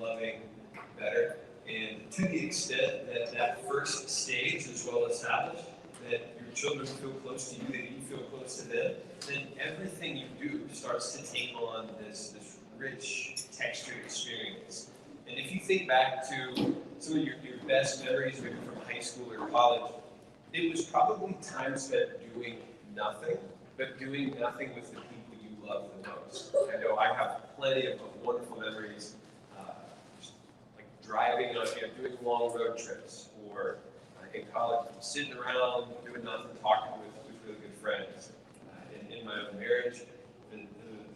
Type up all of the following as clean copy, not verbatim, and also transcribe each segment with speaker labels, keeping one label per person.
Speaker 1: loving better. And to the extent that that first stage is well established, that your children feel close to you, that you feel close to them, then everything you do starts to take on this rich, textured experience. And if you think back to some of your best memories, maybe from high school or college, it was probably time spent doing nothing, but doing nothing with the people you love the most. I know I have plenty of wonderful memories, just like driving on, doing long road trips, or in college, sitting around, doing nothing, talking with really good friends. In my own marriage,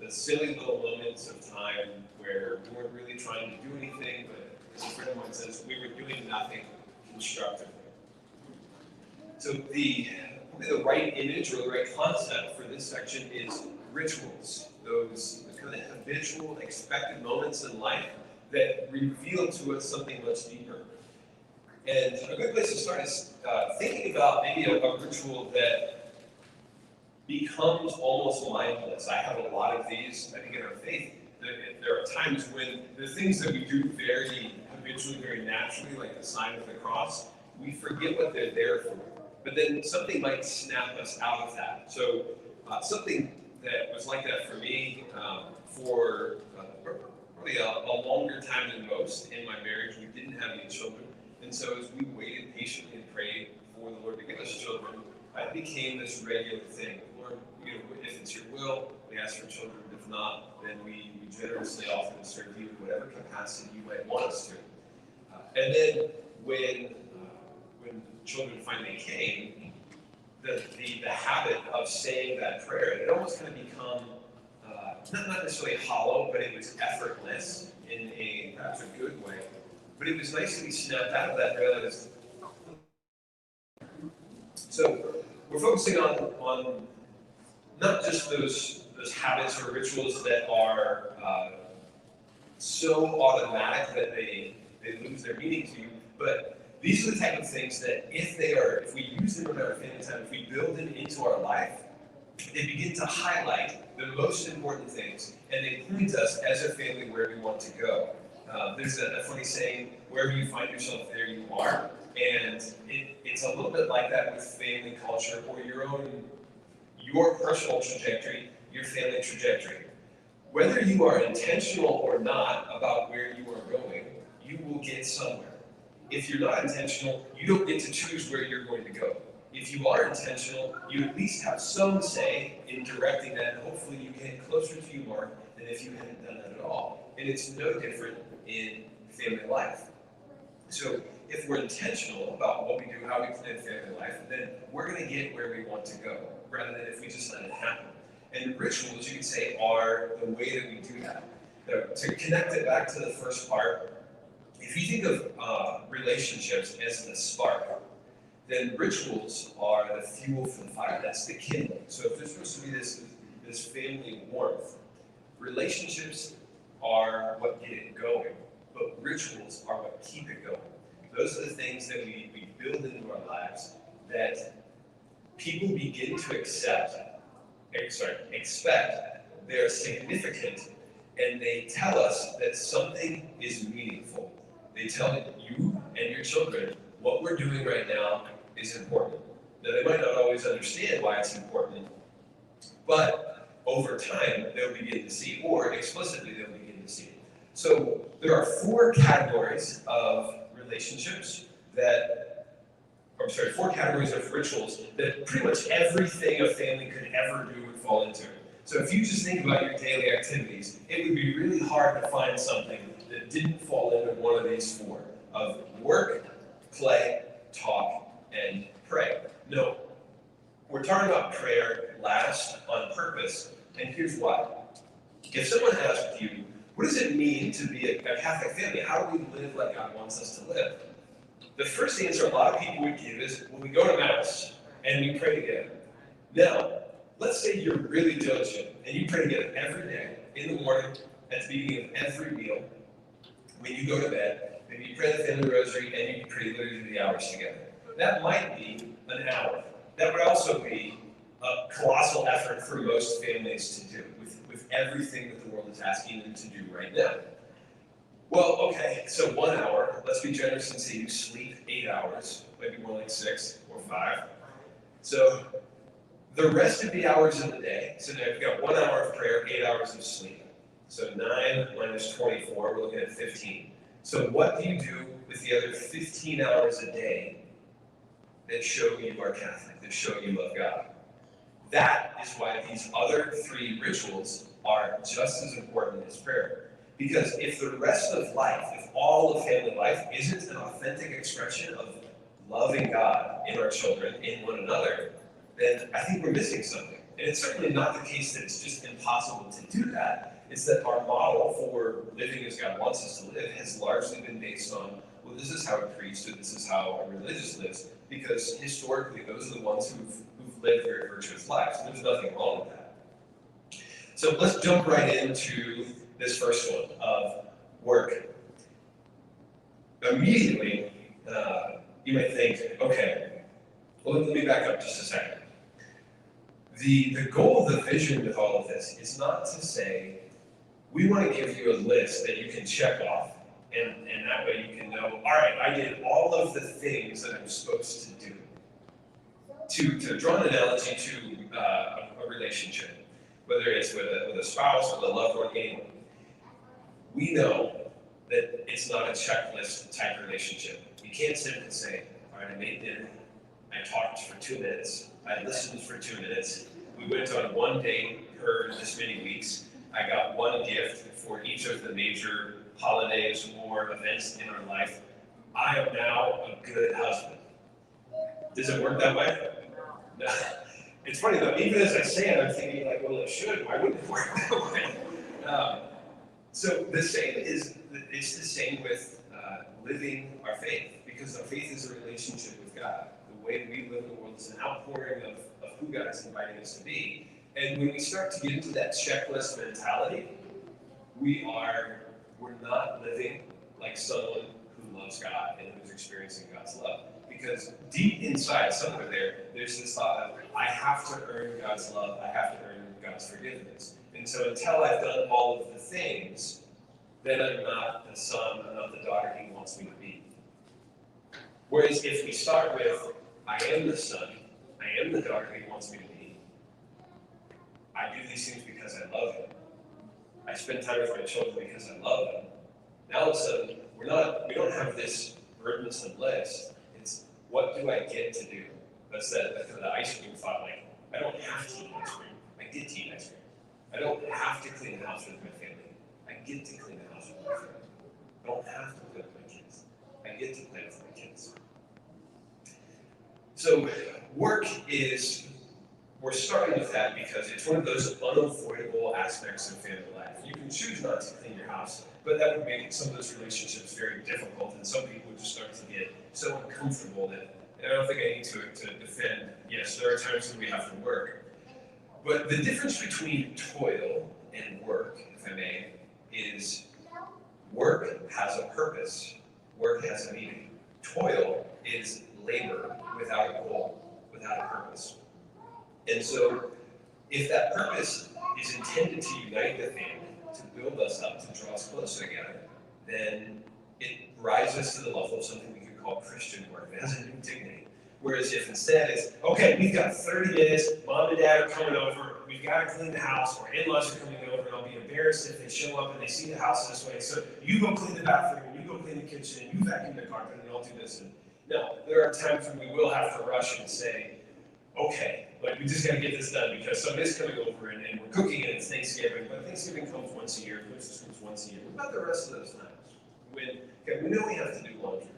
Speaker 1: the silly little moments of time where we weren't really trying to do anything, but as a friend of mine says, we were doing nothing constructively. So the right image or the right concept for this section is rituals, those kind of habitual, expected moments in life that reveal to us something much deeper. And a good place to start is thinking about maybe a ritual that becomes almost mindless. I have a lot of these, I think, in our faith. There are times when the things that we do very habitually, very naturally, like the sign of the cross, we forget what they're there for. But then something might snap us out of that. So something that was like that for me for probably a longer time than most in my marriage. We didn't have any children. And so as we waited patiently and prayed for the Lord to give us children, it became this regular thing. Lord, if it's your will, we ask for children. If not, then we generously offer to serve you in whatever capacity you might want us to. And then when children finally came, the habit of saying that prayer, it almost kind of become not necessarily hollow, but it was effortless in a perhaps a good way. But it was nice to be snapped out of that and realize. So we're focusing on not just those habits or rituals that are so automatic that they lose their meaning to you, but these are the type of things that if we use them in our family time, if we build them into our life, they begin to highlight the most important things, and they point us as a family where we want to go. There's a funny saying, wherever you find yourself, there you are. And it's a little bit like that with family culture or your personal trajectory, your family trajectory. Whether you are intentional or not about where you are going, you will get somewhere. If you're not intentional, you don't get to choose where you're going to go. If you are intentional, you at least have some say in directing that, and hopefully you get closer to your mark than if you hadn't done that at all. And it's no different in family life. So if we're intentional about what we do, how we plan family life, then we're going to get where we want to go, rather than if we just let it happen. And rituals, you could say, are the way that we do that. Now, to connect it back to the first part, if you think of relationships as the spark, then rituals are the fuel for the fire. That's the kindling. So if there's supposed to be this family warmth, relationships are what get it going, but rituals are what keep it going. Those are the things that we build into our lives that people begin to expect they're significant, and they tell us that something is meaningful. They tell you and your children what we're doing right now is important. Now, they might not always understand why it's important, but over time, they'll begin to see, or explicitly, they'll begin to see. So there are 4 categories of relationships four categories of rituals that pretty much everything a family could ever do would fall into. So if you just think about your daily activities, it would be really hard to find something that didn't fall into one of these 4, of work, play, talk, and pray. No, we're talking about prayer last on purpose, and here's why. If someone asked you, what does it mean to be a Catholic family? How do we live like God wants us to live? The first answer a lot of people would give is, well, we go to Mass and we pray together. Now, let's say you're really diligent and you pray together every day, in the morning, at the beginning of every meal, when you go to bed, and you pray the family rosary and you pray literally the hours together. That might be an hour. That would also be a colossal effort for most families to do with everything that the world is asking them to do right now. Well, okay, so 1 hour, let's be generous and say you sleep 8 hours, maybe more like 6 or 5. So the rest of the hours of the day, so now you've got 1 hour of prayer, 8 hours of sleep. So 9 minus 24, we're looking at 15. So what do you do with the other 15 hours a day that show you are Catholic, that show you love God? That is why these other 3 rituals are just as important as prayer. Because if the rest of life, if all of family life isn't an authentic expression of loving God in our children, in one another, then I think we're missing something. And it's certainly not the case that it's just impossible to do that. It's that our model for living as God wants us to live has largely been based on, well, this is how a priest or this is how a religious lives, because historically those are the ones who've lived very virtuous lives. There's nothing wrong with that. So let's jump right into this first one of work. Immediately, you might think, okay, well, let me back up just a second. The goal of the vision with all of this is not to say, we want to give you a list that you can check off, and that way you can know, all right, I did all of the things that I'm supposed to do. To draw an analogy to a relationship, whether it's with a spouse, with a loved one, anyone, we know that it's not a checklist type relationship. You can't simply say, all right, I made dinner, I talked for 2 minutes, I listened for 2 minutes, we went on one date per this many weeks, I got one gift for each of the major holidays or events in our life. I am now a good husband. Does it work that way? No. It's funny though, even as I say it, I'm thinking like, well, it should. Why wouldn't it work that way? So it's the same with living our faith, because our faith is a relationship with God. The way we live in the world is an outpouring of who God is inviting us to be. And when we start to get into that checklist mentality, we're not living like someone who loves God and who's experiencing God's love. Because deep inside, somewhere there's this thought of, I have to earn God's love, I have to earn God's forgiveness. And so until I've done all of the things, then I'm not the son, I'm not the daughter He wants me to be. Whereas if we start with, I am the son, I am the daughter He wants me to be, I do these things because I love Him, I spend time with my children because I love them. Now all of a sudden, we don't have this burdensome list. It's, what do I get to do? That's the ice cream thought, like, I don't have to eat ice cream. I get to eat ice cream. I don't have to clean the house with my family. I get to clean the house with my family. I don't have to play with my kids. I get to play with my kids. So work we're starting with that because it's one of those unavoidable aspects of family life. You can choose not to clean your house, but that would make some of those relationships very difficult, and some people would just start to get so uncomfortable that, and I don't think I need to defend, yes, there are times when we have to work, but the difference between toil and work, if I may, is work has a purpose, work has a meaning. Toil is labor without a goal, without a purpose. And so, if that purpose is intended to unite the family, to build us up, to draw us closer together, then it rises to the level of something we could call Christian work. It has a new dignity. Whereas if instead it's, okay, we've got 30 minutes, mom and dad are coming over, we've got to clean the house, or in-laws are coming over, and I'll be embarrassed if they show up and they see the house this way, so you go clean the bathroom, and you go clean the kitchen, and you vacuum the carpet, and I'll do this. And no, there are times when we will have to rush and say, okay, like we just got to get this done because somebody's coming over and we're cooking and it's Thanksgiving, but Thanksgiving comes once a year, Christmas comes once a year. What about the rest of those times? We know we have to do laundry.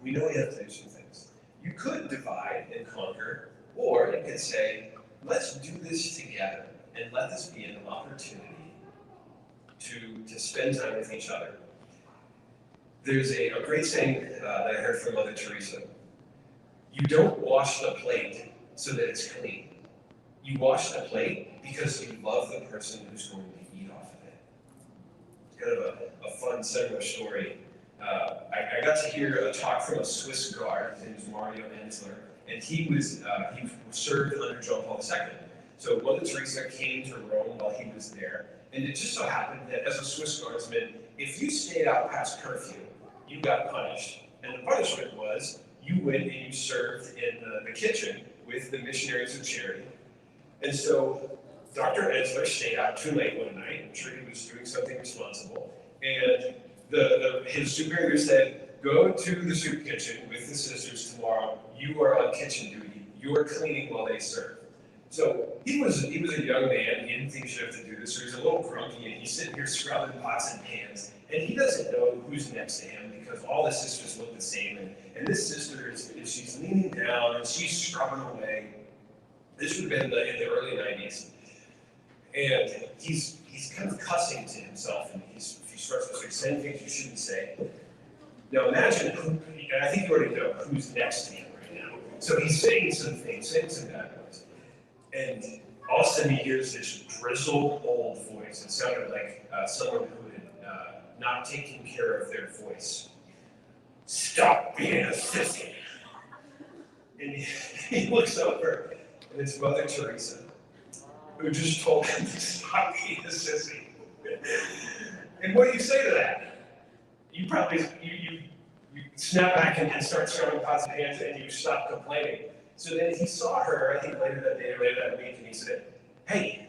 Speaker 1: We know we have to do some things. You could divide and conquer, or you could say, let's do this together and let this be an opportunity to spend time with each other. There's a great saying that I heard from Mother Teresa. You don't wash the plate so that it's clean. You wash the plate because you love the person who's going to eat off of it. It's kind of a fun, similar story. I got to hear a talk from a Swiss guard. His name is Mario Enzler, and he served under John Paul II. So Mother Teresa came to Rome while he was there, and it just so happened that as a Swiss guardsman,
Speaker 2: if you stayed out past curfew, you got punished. And the punishment was you went and you served in the kitchen with the Missionaries of Charity. And so Dr. Ensler stayed out too late one night. I'm sure he was doing something responsible. And his superior said, go to the soup kitchen with the sisters tomorrow. You are on kitchen duty. You are cleaning while they serve. So he was a young man. He didn't think he should have to do this. So he's a little grumpy, and he's sitting here scrubbing pots and pans. And he doesn't know who's next to him because all the sisters look the same. And this sister she's leaning down and she's scrubbing away. This would have been in the early 90s. And he's kind of cussing to himself, and he starts to saying things you shouldn't say. Now imagine and I think you already know who's next to him right now. So he's saying some things, saying some bad words. And all of a sudden he hears this grizzled old voice. It sounded like someone who had not taken care of their voice. Stop being a sissy. And he looks over, and it's Mother Teresa, who just told him to stop being a sissy. And what do you say to that? You probably you snap back and start scrubbing pots and pans, and you stop complaining. So then he saw her, I think later that day, later that week, and he said, hey,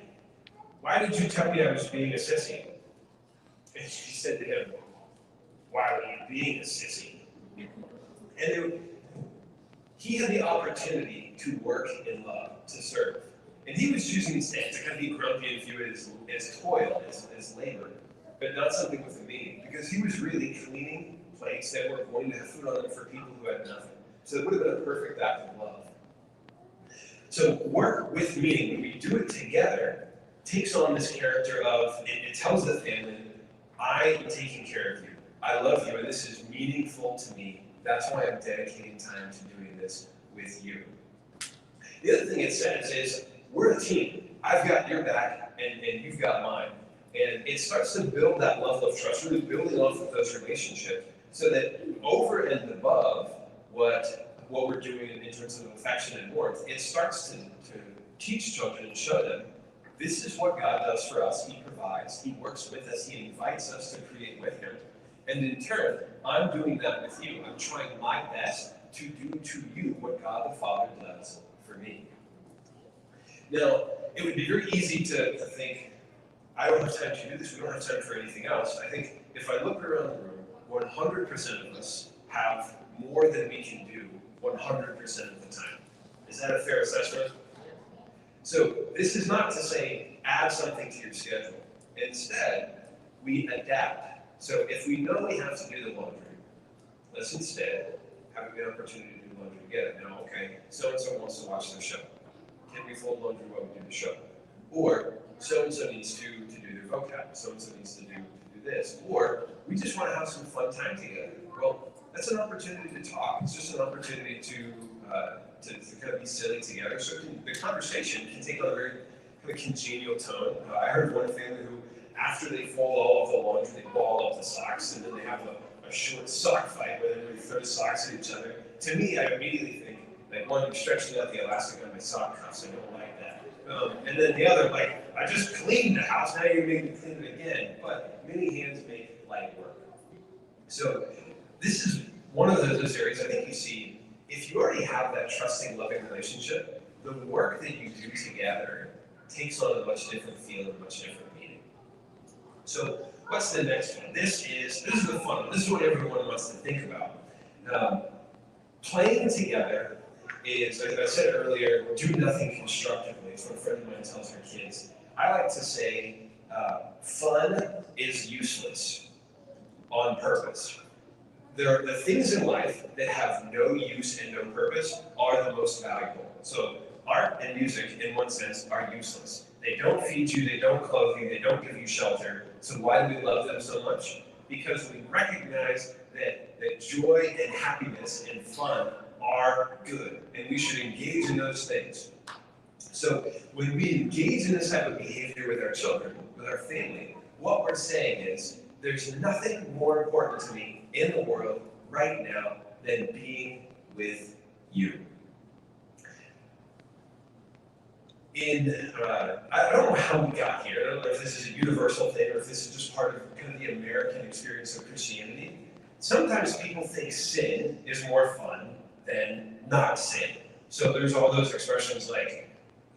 Speaker 2: why did you tell me I was being a sissy? And she said to him, why were you being a sissy? And he had the opportunity to work in love, to serve. And he was choosing instead to kind of be grumpy and view it as toil, as labor, but not something with a meaning. Because he was really cleaning plates that were going to have food on them for people who had nothing. So it would have been a perfect act of love. So work with meaning, when we do it together, takes on this character of, it tells the family, I am taking care of you. I love you, and this is meaningful to me. That's why I'm dedicating time to doing this with you. The other thing it says is, we're a team. I've got your back, and you've got mine. And it starts to build that level of trust, really building off of those relationships, so that over and above what we're doing in terms of affection and warmth, it starts to teach children and show them, this is what God does for us. He provides, He works with us, He invites us to create with Him. And in turn, I'm doing that with you. I'm trying my best to do to you what God the Father does for me. Now, it would be very easy to think, I don't have time to do this, we don't have time for anything else. I think if I look around the room, 100% of us have more than we can do 100% of the time. Is that a fair assessment? So this is not to say add something to your schedule. Instead, we adapt. So if we know we have to do the laundry, let's instead have a good opportunity to do laundry together. Now, okay, so-and-so wants to watch their show. Can we fold laundry while we do the show? Or so-and-so needs to do their vocab. So-and-so needs to do this. Or we just want to have some fun time together. Well, that's an opportunity to talk. It's just an opportunity to kind of be silly together. So the conversation can take on a very kind of congenial tone. I heard one family who, after they fold all of the laundry, they ball up the socks, and then they have a short sock fight where they throw the socks at each other. To me, I immediately think, like, one, you're stretching out the elastic on my sock cuffs. I don't like that. And then the other, like, I just cleaned the house. Now you're making me clean it again. But many hands make light work. So this is one of those areas I think you see, if you already have that trusting, loving relationship, the work that you do together takes on a much different feel and a much different meaning. So what's the next one? This is the fun one. This is what everyone wants to think about. Playing together is, as I said earlier, do nothing constructively. It's what a friend of mine tells her kids. I like to say, fun is useless on purpose. The things in life that have no use and no purpose are the most valuable. So art and music, in one sense, are useless. They don't feed you, they don't clothe you, they don't give you shelter. So why do we love them so much? Because we recognize that joy and happiness and fun are good, and we should engage in those things. So when we engage in this type of behavior with our children, with our family, what we're saying is, there's nothing more important to me in the world right now than being with you. I don't know how we got here. I don't know if this is a universal thing or if this is just part of kind of the American experience of Christianity. Sometimes people think sin is more fun than not sin. So there's all those expressions like,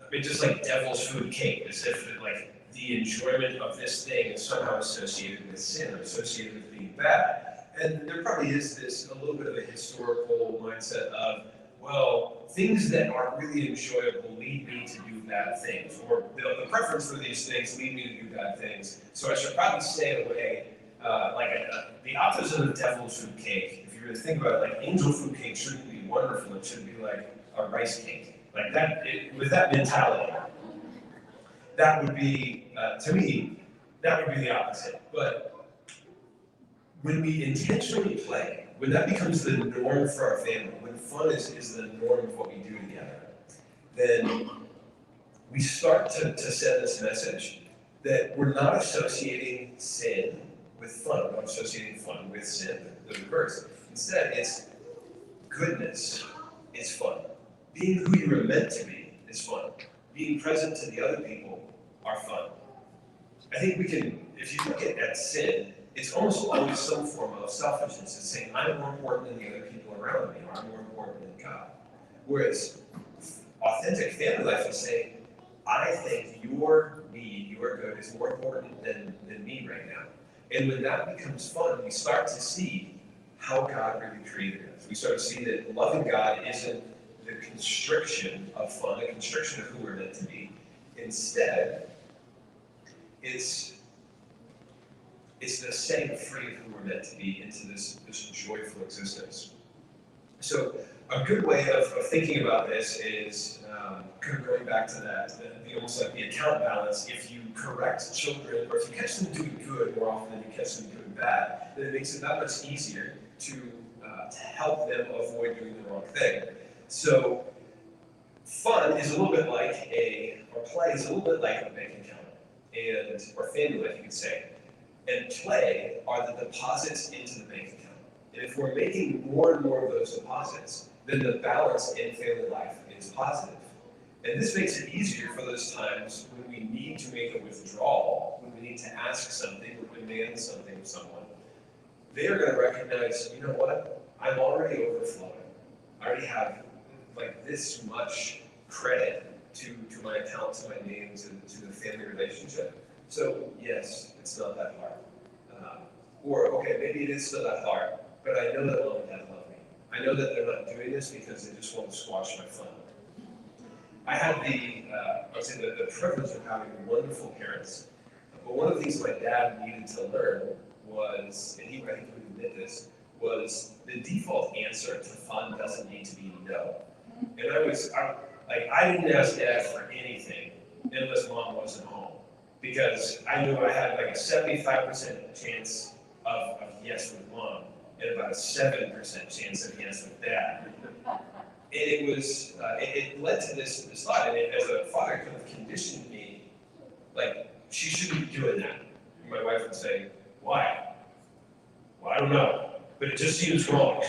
Speaker 2: I mean, just like devil's food cake, as if like the enjoyment of this thing is somehow associated with sin or associated with being bad. And there probably is this, a little bit of a historical mindset of, well, things that are really enjoyable lead me to do bad things, or the preference for these things lead me to do bad things. So I should probably stay away. The opposite of devil's food cake, if you really think about it, like angel food cake shouldn't be wonderful, it should be like a rice cake. Like that, with that mentality, that would be, to me, that would be the opposite. But when we intentionally play, when that becomes the norm for our family, when fun is the norm of what we do together, then we start to send this message that we're not associating sin with fun. We're not associating fun with sin, the reverse. Instead, it's goodness is fun. Being who you were meant to be is fun. Being present to the other people are fun. I think we can, if you look at sin, it's almost always some form of selfishness. It's saying, I'm more important than the other people around me, or I'm more important than God. Whereas authentic family life is saying, I think your need, your good is more important than me right now. And when that becomes fun, we start to see how God really created us. We start to see that loving God isn't the constriction of fun, the constriction of who we're meant to be. Instead, it's the setting free of who we're meant to be into this joyful existence. So a good way of thinking about this is kind of going back to that, almost like the account balance. If you correct children, or if you catch them doing good more often than you catch them doing bad, then it makes it that much easier to help them avoid doing the wrong thing. So fun is a little bit like or play is a little bit like a bank account, or family life, you could say. And play are the deposits into the bank account. And if we're making more and more of those deposits, then the balance in family life is positive. And this makes it easier for those times when we need to make a withdrawal, when we need to ask something or demand something of someone. They are going to recognize, you know what? I'm already overflowing. I already have like this much credit to my account, to my name, to the family relationship. So yes, it's not that hard. Or okay, maybe it is still that hard, but I know that mom and dad love me. I know that they're not doing this because they just want to squash my fun. I had the privilege of having wonderful parents. But one of the things my dad needed to learn was, and I think he would admit this, was the default answer to fun doesn't need to be no. And I didn't ask dad for anything unless mom wasn't home. Because I knew I had like a 75% chance of yes with mom, and about a 7% chance of yes with dad. And it led to this thought, and as a father, kind of conditioned me, like, she shouldn't be doing that. And my wife would say, why? Well, I don't know, but it just seems wrong.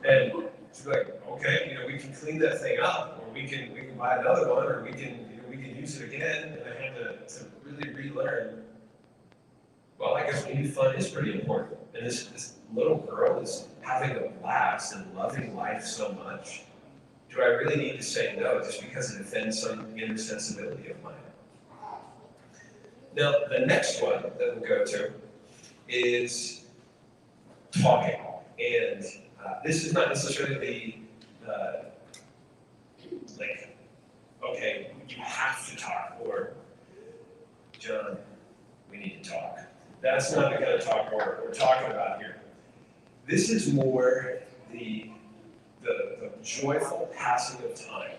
Speaker 2: And she'd be like, okay, we can clean that thing up, or we can buy another one, or we can use it again. And I had to really relearn, well, I guess maybe fun is pretty important. And this little girl is having a blast and loving life so much. Do I really need to say no just because it offends some inner sensibility of mine? Now, the next one that we'll go to is talking. And this is not necessarily okay, you have to talk, or John, we need to talk. That's not the kind of talk we're talking about here. This is more the joyful passing of time.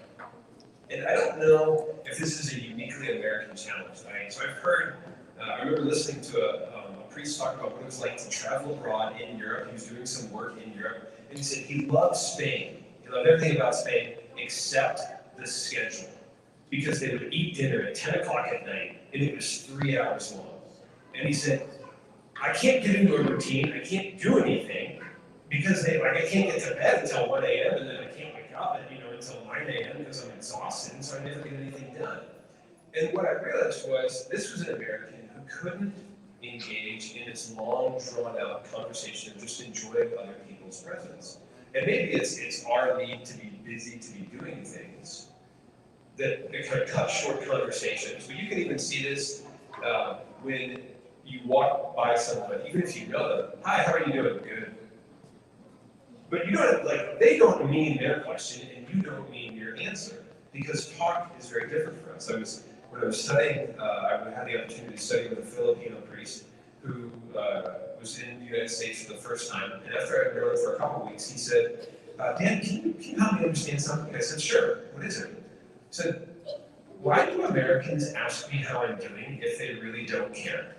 Speaker 2: And I don't know if this is a uniquely American challenge, right? So I've heard, I remember listening to a priest talk about what it was like to travel abroad in Europe. He was doing some work in Europe, and he said he loved Spain. He loved everything about Spain except the schedule. Because they would eat dinner at 10 o'clock at night, and it was 3 hours long. And he said, I can't get into a routine, I can't do anything, because I can't get to bed until 1 a.m., and then I can't wake up until 9 a.m. because I'm exhausted, so I never get anything done. And what I realized was this was an American who couldn't engage in this long, drawn-out conversation of just enjoying other people's presence. And maybe it's our need to be busy, to be doing things that kind of cut short conversations. But you can even see this when you walk by someone, even if you know them. Hi, how are you doing? Good. But you don't like they don't mean their question, and you don't mean your answer, because talk is very different for us. When I was studying, I had the opportunity to study with a Filipino priest who was in the United States for the first time. And after I'd known him for a couple of weeks, he said, Dan, can you help me understand something? I said, sure. What is it? He said, why do Americans ask me how I'm doing if they really don't care?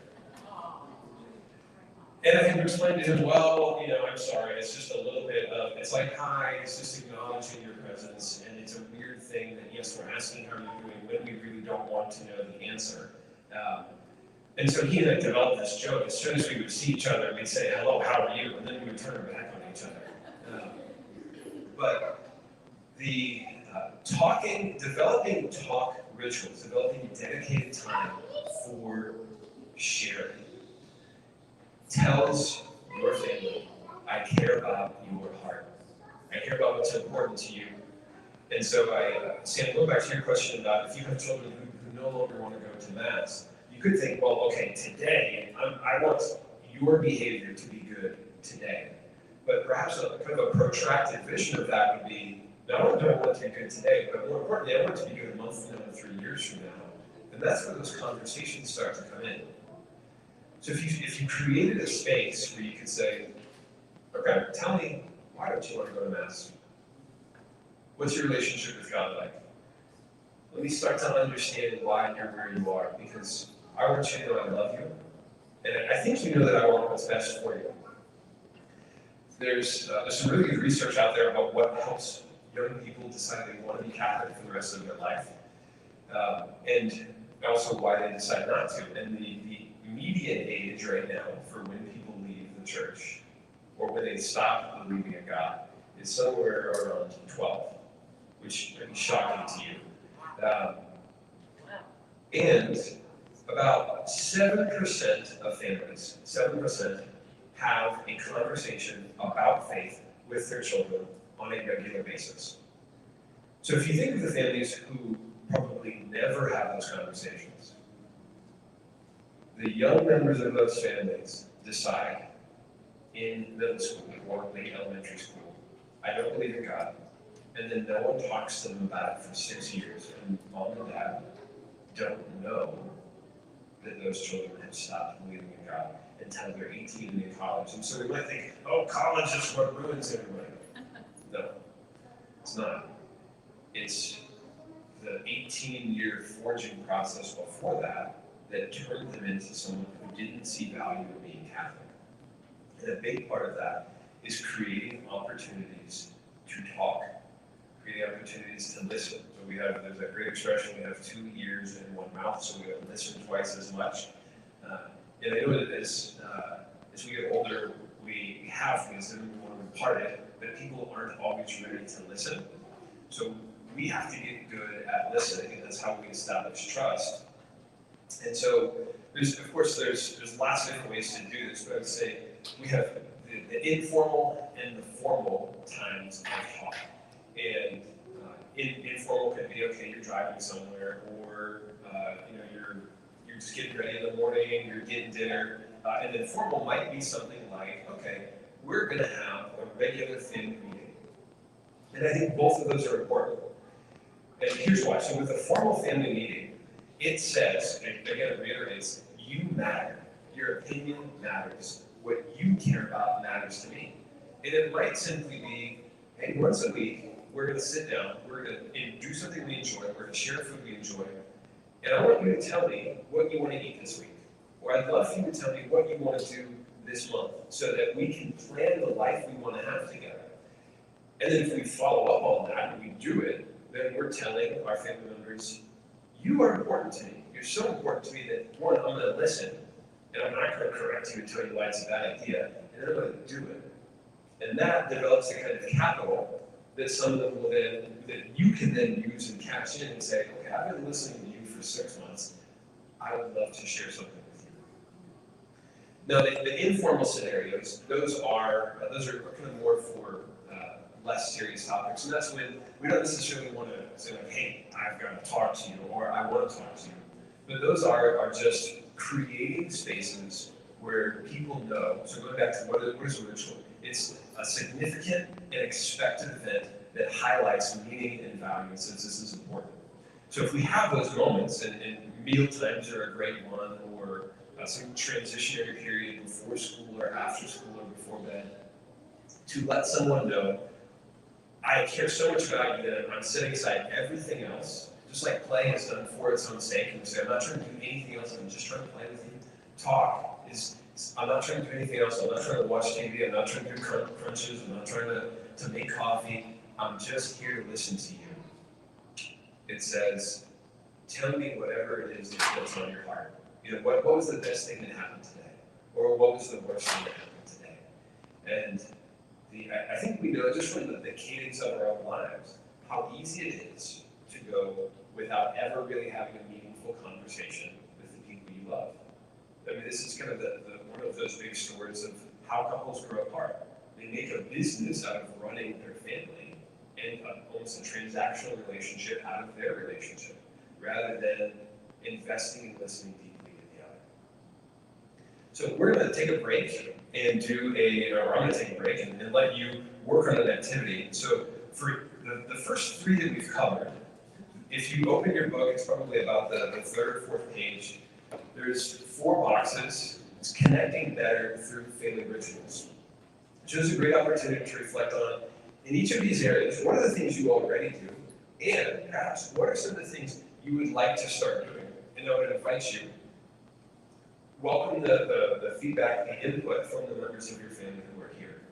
Speaker 2: And I had to explain to him, well, I'm sorry, it's just a little bit of, it's like, hi, it's just acknowledging your presence, and it's a weird thing that, yes, we're asking how you're doing when we really don't want to know the answer. And so he and I developed this joke. As soon as we would see each other, we'd say, hello, how are you? And then we would turn our back on each other. But the developing talk rituals, developing dedicated time for sharing, tells your family, I care about your heart. I care about what's important to you. And so Sam, going back to your question about if you have children who no longer want to go to Mass, you could think, well, okay, today, I want your behavior to be good today. But perhaps kind of a protracted vision of that would be, not only do I want it to be good today, but more importantly, I want it to be good a month from now, 3 years from now. And that's where those conversations start to come in. So if you created a space where you could say, okay, tell me, why don't you want to go to Mass? What's your relationship with God like? Let me start to understand why you're where you are, because I want you to know I love you, and I think you know that I want what's best for you. There's some really good research out there about what helps young people decide they want to be Catholic for the rest of their life, and also why they decide not to. And the median age right now for when people leave the church, or when they stop believing in God, is somewhere around 12, which may be shocking to you. And about 7% of families, 7%, have a conversation about faith with their children on a regular basis. So if you think of the families who probably never have those conversations, the young members of those families decide in middle school or late elementary school, I don't believe in God. And then no one talks to them about it for 6 years. And mom and dad don't know that those children have stopped believing in God until they're 18 and in college. And so we might think, oh, college is what ruins everybody. No, it's not. It's the 18-year forging process before that turned them into someone who didn't see value in being Catholic. And a big part of that is creating opportunities to talk, creating opportunities to listen. So there's that great expression, we have 2 ears and 1 mouth, so we have to listen twice as much. And I know that as we get older, we have wisdom, we want to impart it, but people aren't always ready to listen. So we have to get good at listening, and that's how we establish trust. And so there's lots of different ways to do this, but I would say we have the informal and the formal times of talk. And informal could be, okay, you're driving somewhere, or you're just getting ready in the morning, you're getting dinner. And then formal might be something like, okay, we're going to have a regular family meeting. And I think both of those are important. And here's why. So with a formal family meeting, it says, and again, it reiterates, you matter. Your opinion matters. What you care about matters to me. And it might simply be, hey, once a week, we're going to sit down, we're going to do something we enjoy, we're going to share food we enjoy, and I want you to tell me what you want to eat this week. Or I'd love for you to tell me what you want to do this month, so that we can plan the life we want to have together. And then if we follow up on that and we do it, then we're telling our family members, you are important to me. You're so important to me that, one, I'm going to listen, and I'm not going to correct you and tell you why it's a bad idea, and then I'm going to do it. And that develops a kind of capital that some of them will then, that you can then use and cash in and say, okay, I've been listening to you for 6 months, I would love to share something with you. Now, the informal scenarios, those are kind of more for less serious topics, and that's when we don't necessarily want to say like, hey, I've got to talk to you, or I want to talk to you. But those are just creating spaces where people know. So going back to what is a ritual? It's a significant and expected event that highlights meaning and value and says this is important. So if we have those moments, and meal times are a great one, or some transitionary period before school or after school or before bed, to let someone know, I care so much about you that I'm setting aside everything else, just like play is done for its own sake, and say, I'm not trying to do anything else, I'm just trying to play with you. Talk is, I'm not trying to do anything else, I'm not trying to watch TV, I'm not trying to do crunches, I'm not trying to make coffee, I'm just here to listen to you. It says, tell me whatever it is that's on your heart. You know, what was the best thing that happened today? Or what was the worst thing that happened today? And I think we know just from the cadence of our own lives how easy it is to go without ever really having a meaningful conversation with the people you love. I mean, this is kind of one of those big stories of how couples grow apart. They make a business out of running their family and almost a transactional relationship out of their relationship, rather than investing and listening deeply to the other. So we're going to take a break and or I'm going to take a break and let you work on an activity. So for the first three that we've covered, if you open your book, it's probably about the third or fourth page. There's 4 boxes. It's connecting better through family rituals. So it's a great opportunity to reflect on, in each of these areas, what are the things you already do, and perhaps what are some of the things you would like to start doing. And I would invite you, welcome the feedback, the input from the members of your family who are here.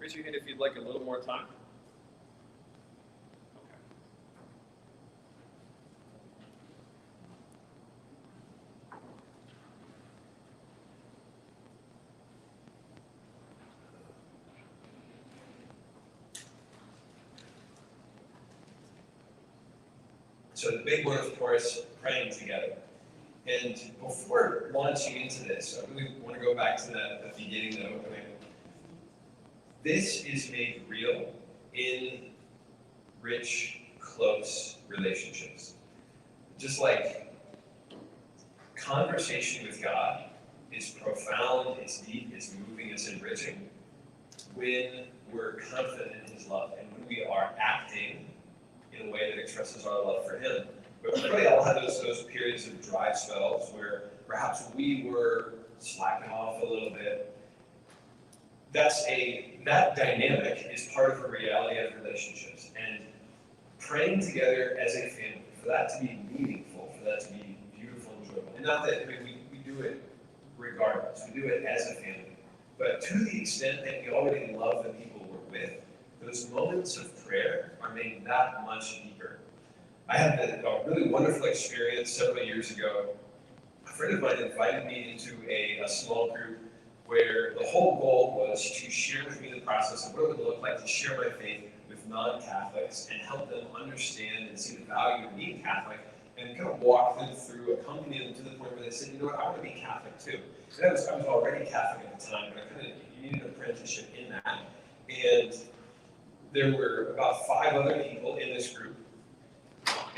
Speaker 1: Raise your hand if you'd like a little more time. Okay.
Speaker 2: So the big one, of course, praying together. And before launching into this, I really want to go back to the beginning, the opening. This is made real in rich, close relationships. Just like conversation with God is profound, it's deep, it's moving, it's enriching, when we're confident in His love and when we are acting in a way that expresses our love for Him. But we probably all had those periods of dry spells where perhaps we were slacking off a little bit. That dynamic is part of a reality of relationships. And praying together as a family, for that to be meaningful, for that to be beautiful and joyful. And not that, we do it regardless, we do it as a family. But to the extent that we already love the people we're with, those moments of prayer are made that much deeper. I had a really wonderful experience several years ago. A friend of mine invited me into a small group where the whole goal was to share with me the process of what it would look like to share my faith with non-Catholics and help them understand and see the value of being Catholic and kind of walk them through, accompany them to the point where they said, you know what, I want to be Catholic too. So I was already Catholic at the time, but I kind of needed an apprenticeship in that. And there were about 5 other people in this group.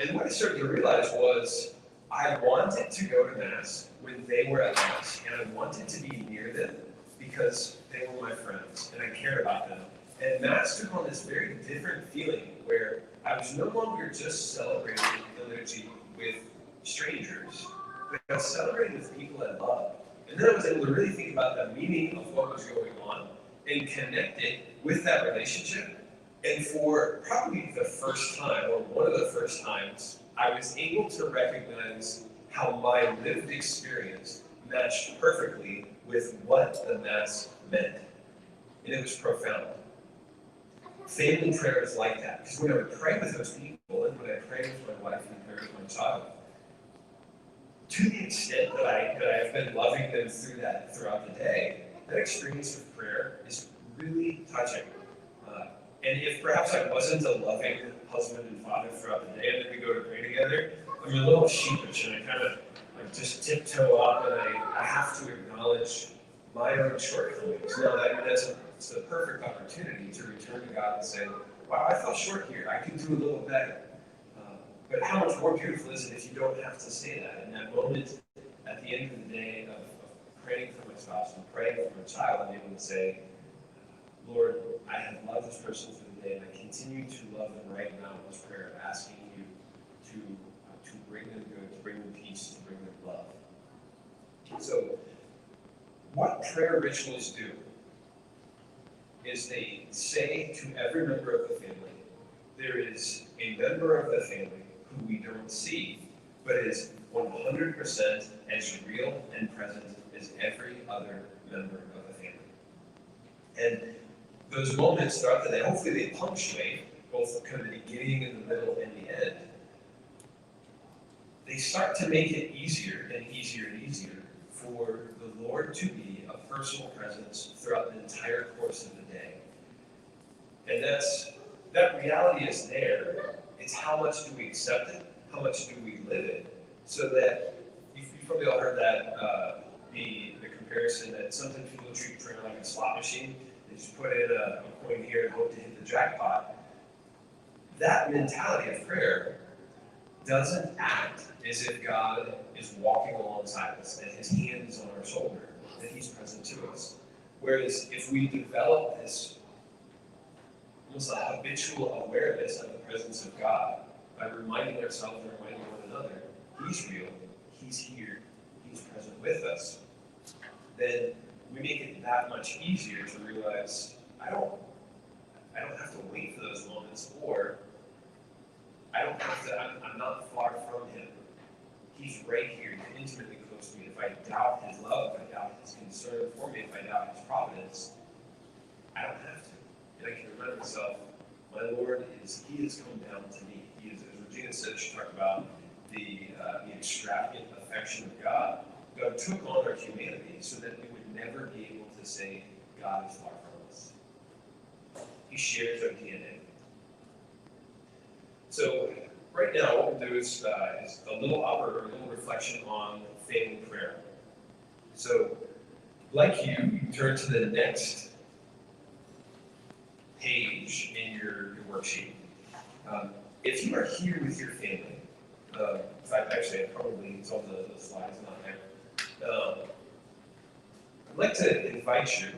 Speaker 2: And what I started to realize was I wanted to go to Mass when they were at Mass, and I wanted to be near them because they were my friends and I cared about them. And Mass took on this very different feeling where I was no longer just celebrating the liturgy with strangers, but I was celebrating with people I loved. And then I was able to really think about the meaning of what was going on and connect it with that relationship. And for probably the first time, or one of the first times, I was able to recognize how my lived experience matched perfectly with what the Mass meant. And it was profound. Family prayer is like that, because when I would pray with those people, and when I prayed with my wife and pray with my child, to the extent that I have been loving them throughout the day, that experience of prayer is really touching. And if perhaps I wasn't a loving husband and father throughout the day, and then we go to pray together, I'm a little sheepish, and I kind of just tiptoe up, and I have to acknowledge my own shortcomings. Now, it's the perfect opportunity to return to God and say, wow, I fell short here. I can do a little better. But how much more beautiful is it if you don't have to say that? In that moment, at the end of the day of praying for my spouse and praying for my child, I'm able to say, Lord, I have loved this person for the day, and I continue to love them right now in this prayer, asking you to bring them good, to bring them peace, to bring them love. So, what prayer rituals do is they say to every member of the family, there is a member of the family who we don't see, but is 100% as real and present as every other member of the family. And those moments throughout the day, hopefully they punctuate both kind of the beginning and the middle and the end. They start to make it easier and easier and easier for the Lord to be a personal presence throughout the entire course of the day. And that reality is there. It's how much do we accept it? How much do we live it? So that, you've probably all heard that, the comparison that sometimes people treat prayer like a slot machine. They just put in a coin here and hope to hit the jackpot. That mentality of prayer doesn't act as if God is walking alongside us, that his hand is on our shoulder, that he's present to us. Whereas if we develop this almost a habitual awareness of the presence of God by reminding ourselves and reminding one another, he's real, he's here, he's present with us, then we make it that much easier to realize I don't have to wait for those moments, or I'm not far from him. He's right here, he's intimately close to me. If I doubt his love, if I doubt his concern for me, if I doubt his providence, I don't have to. remind himself, my Lord He has come down to me. He is, as Regina said, she talked about the extravagant affection of God. God took on our humanity so that we would never be able to say, God is far from us. He shares our DNA. So, right now, what we'll do is a little reflection on family prayer. So, like you turn to the next page in your worksheet. If you are here with your family, in fact, actually, it's on the slides, not there. I'd like to invite you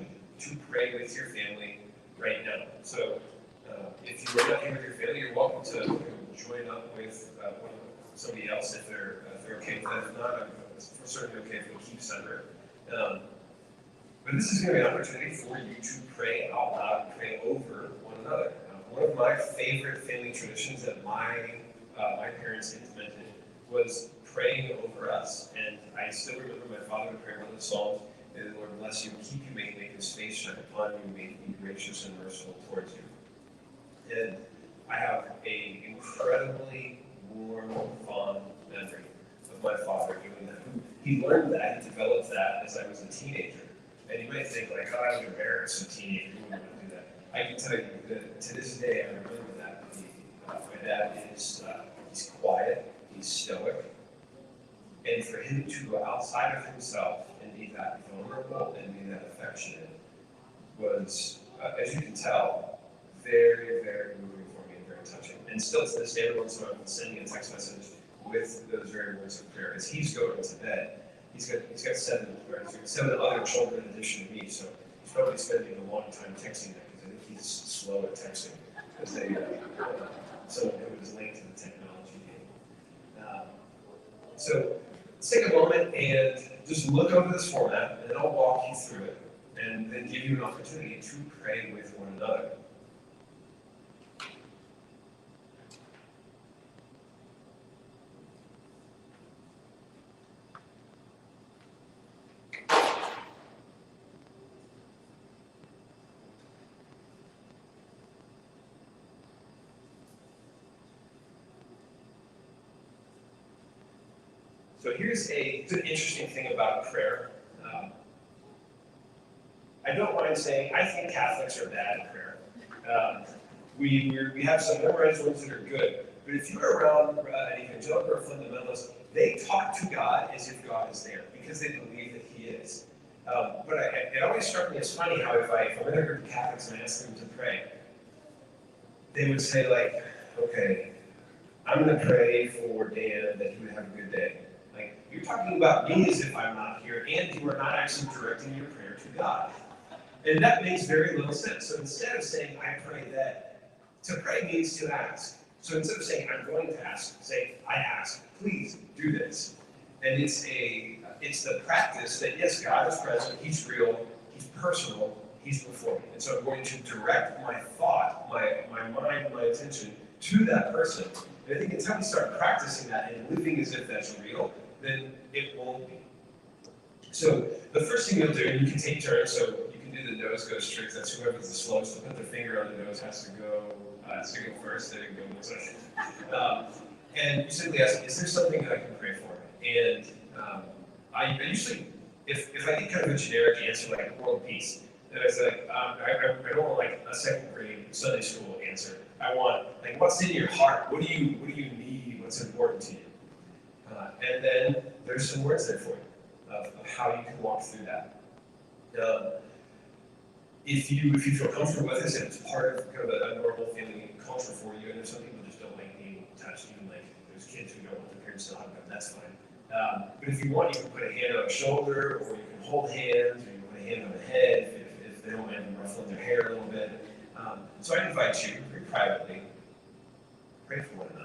Speaker 2: to pray with your family right now. So, if you are not here with your family, you're welcome to join up with somebody else if they're okay with that. If not, I'm certainly okay if we keep separate. But this is going to be an opportunity for you to pray out loud, pray over one another. One of my favorite family traditions that my parents implemented was praying over us. And I still remember my father would pray one of the Psalms, "May the Lord bless you, keep you, make his face shine upon you, may he be gracious and merciful towards you." And I have an incredibly warm, fond memory of my father doing that. He learned that, he developed that as I was a teenager. And you might think, like, oh, I was embarrassed as a teenager, who would do that? I can tell you that to this day, I remember that. My dad is he's quiet, he's stoic. And for him to go outside of himself and be that vulnerable and be that affectionate was, as you can tell, very, very moving for me and very touching. And still to this day, once in a while, I'm sending a text message with those very words of prayer. As he's going to bed, he's got seven other children in addition to me, so he's probably spending a long time texting them because I think he's slow at texting because someone who is late to the technology game. So let's take a moment and just look over this format, and then I'll walk you through it, and then give you an opportunity to pray with one another. So here's an interesting thing about prayer. I don't mind saying I think Catholics are bad at prayer. We have some memorized ones that are good, but if you're around an evangelical or fundamentalist, they talk to God as if God is there because they believe that He is. But it always struck me as funny how if I'm in a group of Catholics and I ask them to pray, they would say like, okay, I'm going to pray for Dan that he would have a good day. Like, you're talking about me as if I'm not here, and you are not actually directing your prayer to God. And that makes very little sense. So instead of saying, I pray that, to pray means to ask. So instead of saying, I'm going to ask, say, I ask, please do this. And it's the practice that, yes, God is present, He's real, He's personal, He's before me. And so I'm going to direct my thought, my mind, my attention to that person. And I think until we start practicing that and living as if that's real, then it won't be. So the first thing you'll do, and you can take turns, so you can do the nose goes trick. That's whoever's the slowest to put their finger on the nose has to go first. There you go. And you simply ask, is there something that I can pray for? And I usually, if I get kind of a generic answer like world peace, then I say, I don't want like a second grade Sunday school answer. I want like what's in your heart? What do you need? What's important to you? And then there's some words there for you of how you can walk through that. If you feel comfortable with this and it's part of kind of a normal family culture for you, and there's some people just don't like being touched, even like there's kids who don't want their parents to hug them, that's fine. But if you want, you can put a hand on a shoulder, or you can hold hands, or you can put a hand on the head if they don't mind them ruffling their hair a little bit. So I invite you, very privately, pray for one another.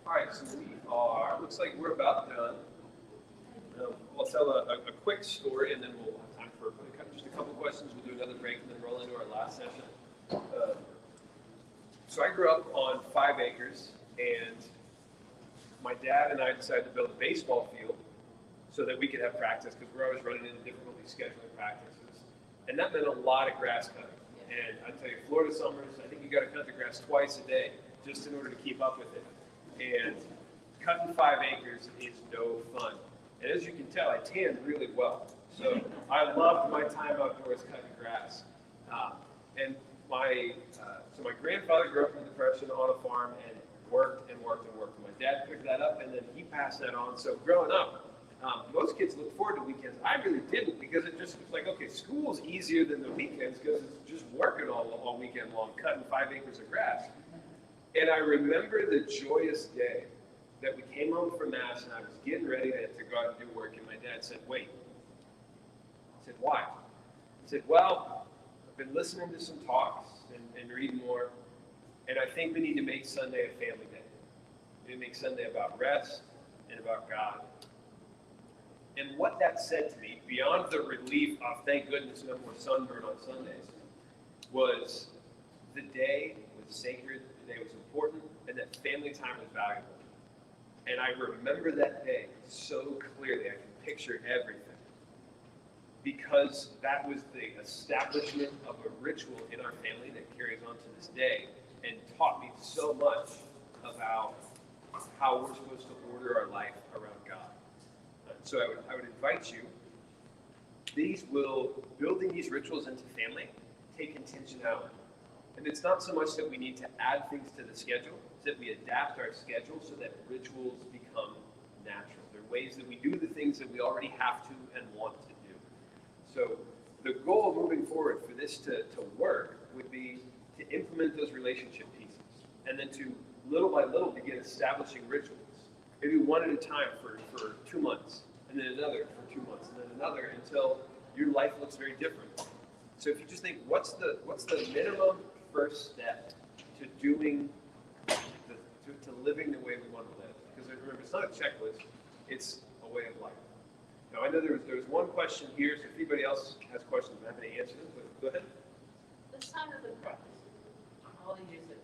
Speaker 2: All right, so we are, looks like we're about done. I'll tell a quick story and then we'll have time for just a couple questions. We'll do another break and then roll into our last session. So I grew up on 5 acres and my dad and I decided to build a baseball field so that we could have practice because we're always running into difficulty scheduling practices. And that meant a lot of grass cutting. And I tell you, Florida summers, I think you got to cut the grass twice a day just in order to keep up with it. And cutting 5 acres is no fun. And as you can tell, I tanned really well. So I loved my time outdoors cutting grass. And so my grandfather grew up in the Depression on a farm and worked and worked and worked. My dad picked that up and then he passed that on. So growing up, most kids look forward to weekends. I really didn't because it just was like, okay, school's easier than the weekends because it's just working all weekend long, cutting 5 acres of grass. And I remember the joyous day that we came home from Mass and I was getting ready to go out and do work. And my dad said, wait. I said, why? He said, well, I've been listening to some talks and reading more. And I think we need to make Sunday a family day. We need to make Sunday about rest and about God. And what that said to me, beyond the relief of thank goodness no more sunburn on Sundays, was the day was sacred, the day was important, and that family time was valuable. And I remember that day so clearly, I can picture everything. Because that was the establishment of a ritual in our family that carries on to this day and taught me so much about how we're supposed to order our life around God. So I would invite you, building these rituals into family, take intentionality. And it's not so much that we need to add things to the schedule, it's that we adapt our schedule so that rituals become natural. They're ways that we do the things that we already have to and want to do. So the goal of moving forward for this to work would be to implement those relationship pieces and then to little by little begin establishing rituals. Maybe one at a time for 2 months, and then another for 2 months, and then another until your life looks very different. So if you just think, what's the minimum first step to doing, to living the way we want to live? Because remember, it's not a checklist, it's a way of life. Now I know there was one question here, so if anybody else has questions, I'm happy to answer them, but go ahead.
Speaker 3: The sign of the cross, all the years that